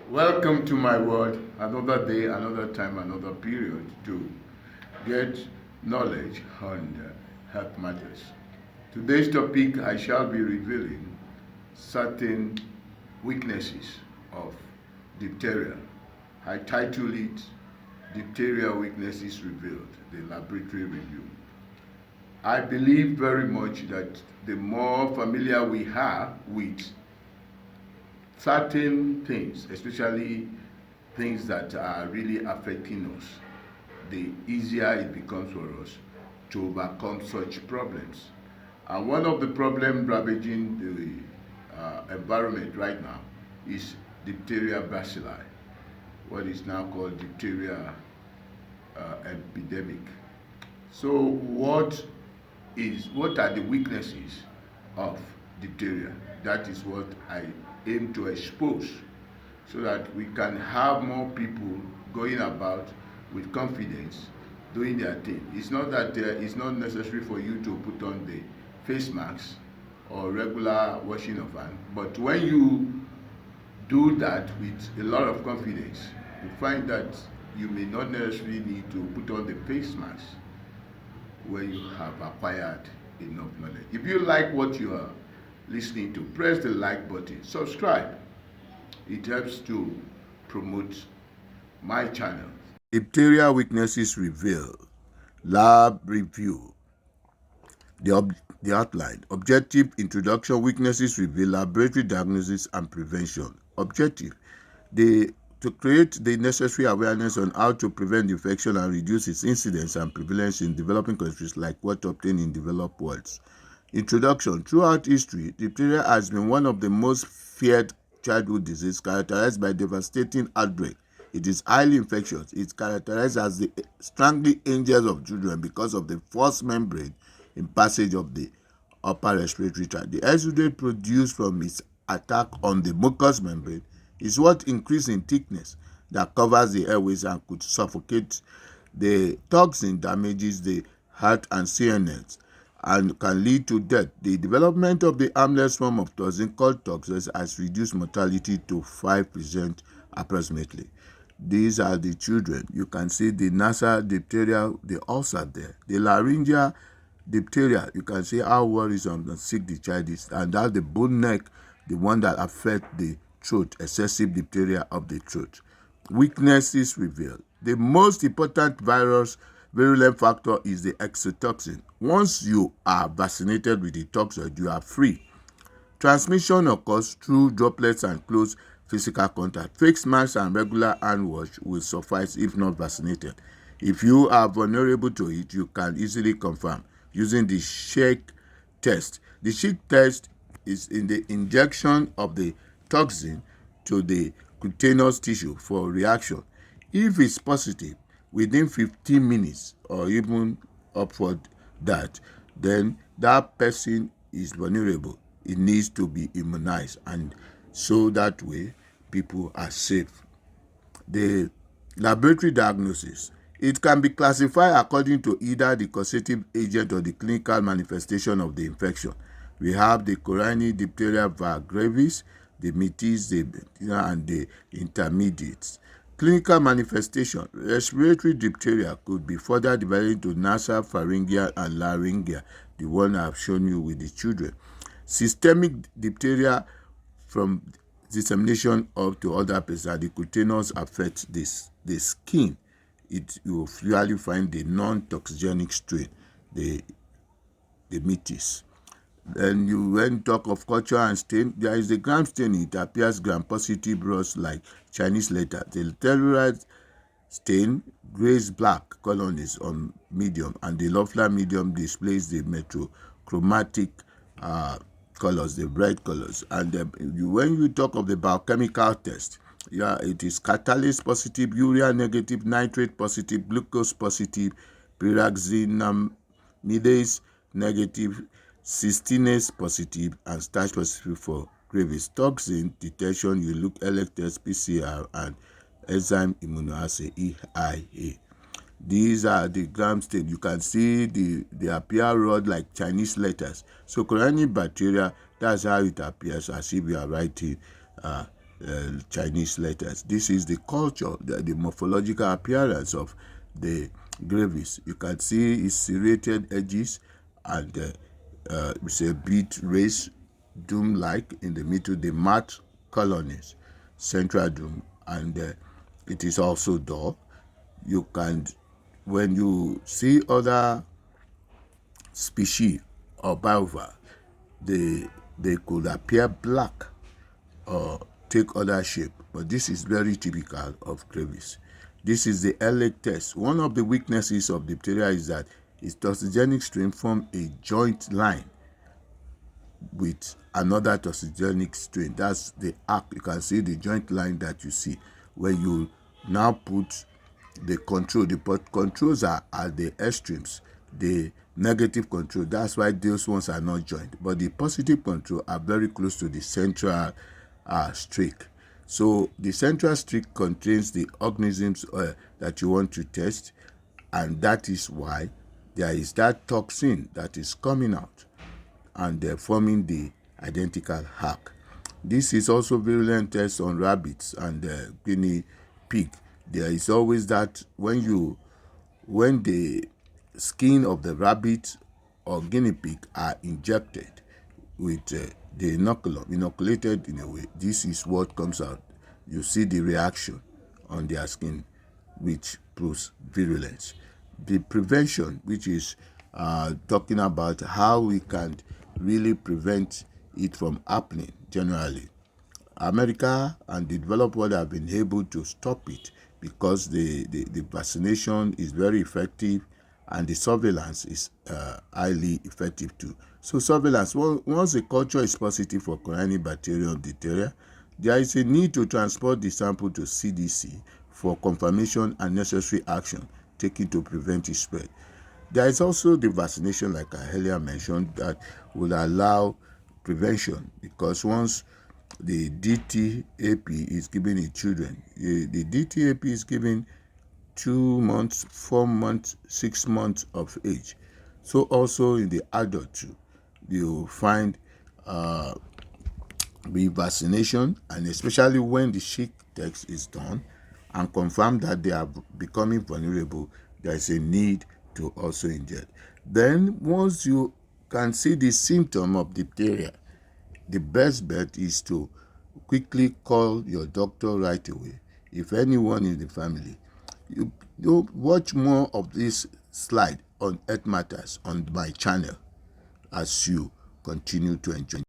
Welcome to my world, another day, another time, another period to get knowledge on health matters. Today's topic, I shall be revealing certain weaknesses of diphtheria. I title it Diphtheria Weaknesses Revealed, the laboratory review. I believe very much that the more familiar we are with certain things, especially things that are really affecting us, the easier it becomes for us to overcome such problems. And one of the problems ravaging the environment right now is diphtheria bacilli, what is now called diphtheria epidemic. So what are the weaknesses of diphtheria? That is what I aim to expose, so that we can have more people going about with confidence doing their thing. It's not that it's not necessary for you to put on the face masks or regular washing of hands, but when you do that with a lot of confidence, you find that you may not necessarily need to put on the face mask when you have acquired enough knowledge. If you like what you are listening to, press the like button, subscribe. It helps to promote my channel. Diphtheria Weaknesses Revealed, Lab Review. The outline: Objective: Introduction. Weaknesses revealed, laboratory diagnosis and prevention. Objective: to create the necessary awareness on how to prevent infection and reduce its incidence and prevalence in developing countries like what obtained in developed worlds. Introduction. Throughout history, diphtheria has been one of the most feared childhood diseases, characterized by devastating outbreak. It is highly infectious. It's characterized as the strangling angels of children because of the false membrane in passage of the upper respiratory tract. The exudate produced from its attack on the mucous membrane is what increases in thickness that covers the airways and could suffocate. The toxin damages the heart and CNS and can lead to death. The development of the harmless form of toxin called toxins has reduced mortality to 5% approximately. These are the children. You can see the nasal diphtheria, the ulcer there. The laryngeal diphtheria, you can see how worrisome and sick the child is. And that's the bone neck, the one that affects the throat, excessive diphtheria of the throat. Weaknesses revealed. The most important virulent factor is the exotoxin. Once you are vaccinated with the toxoid, you are free. Transmission occurs through droplets and close physical contact. Face masks and regular hand wash will suffice if not vaccinated. If you are vulnerable to it, you can easily confirm using the shake test. The shake test is in the injection of the toxin to the cutaneous tissue for reaction. If it's positive within 15 minutes or even upward that, then that person is vulnerable. It needs to be immunized, and so that way people are safe. The laboratory diagnosis. It can be classified according to either the causative agent or the clinical manifestation of the infection. We have the Corynebacterium diphtheria gravis, the mitis, and the intermediates. Clinical manifestation. Respiratory diphtheria could be further divided into nasal, pharyngeal, and laryngeal, the one I've shown you with the children. Systemic diphtheria from dissemination up to other places. The cutaneous affects the skin. You will usually find the non-toxigenic strain, the mitis. Then when you talk of culture and stain, there is the gram stain. It appears gram-positive rust like Chinese letter. The terrorized stain, grayish-black color is on medium, and the Loeffler medium displays the metrochromatic colors, the bright colors. And when you talk of the biochemical test, it is catalase positive, urea negative, nitrate positive, glucose positive, pyrazinamidase negative, cystinase positive, and starch positive for gravis. Toxin detection, you look ELEC test, PCR, and enzyme immunoassay, EIA. These are the gram stain. You can see they appear rod like Chinese letters. So Corynebacterium, that's how it appears, as if you are writing Chinese letters. This is the culture, the morphological appearance of the gravis. You can see its serrated edges, and it's a bit raised dome-like in the middle, the matte colonies, central dome, and it is also dull. You can, when you see other species or bivalve, they could appear black or take other shape, but this is very typical of gravis. This is the LA test. One of the weaknesses of diphtheria is that its toxigenic strain form a joint line with another toxigenic strain. That's the arc. You can see the joint line that you see when you now put the control. The controls are at the extremes. The negative control, that's why those ones are not joined, but the positive control are very close to the central streak. So the central streak contains the organisms that you want to test, and that is why there is that toxin that is coming out and forming the identical arc. This is also virulent test on rabbits and guinea pig. There is always that when the skin of the rabbit or guinea pig are injected with the inoculum, inoculated in a way, this is what comes out. You see the reaction on their skin, which proves virulence. The prevention, which is talking about how we can really prevent it from happening generally. America and the developed world have been able to stop it because the vaccination is very effective and the surveillance is highly effective too. So surveillance, once the culture is positive for Corynebacterium diphtheria, there is a need to transport the sample to CDC for confirmation and necessary action taken to prevent its spread. There is also the vaccination, like I earlier mentioned, that will allow prevention, because once the DTAP is given in children, the DTAP is given 2 months, 4 months, 6 months of age. So also in the adult too, you find revaccination, and especially when the sheep test is done and confirm that they are becoming vulnerable, there is a need to also inject. Then once you can see the symptom of diphtheria, the best bet is to quickly call your doctor right away. If anyone in the family, you watch more of this slide on Health Matters on my channel as you continue to enjoy.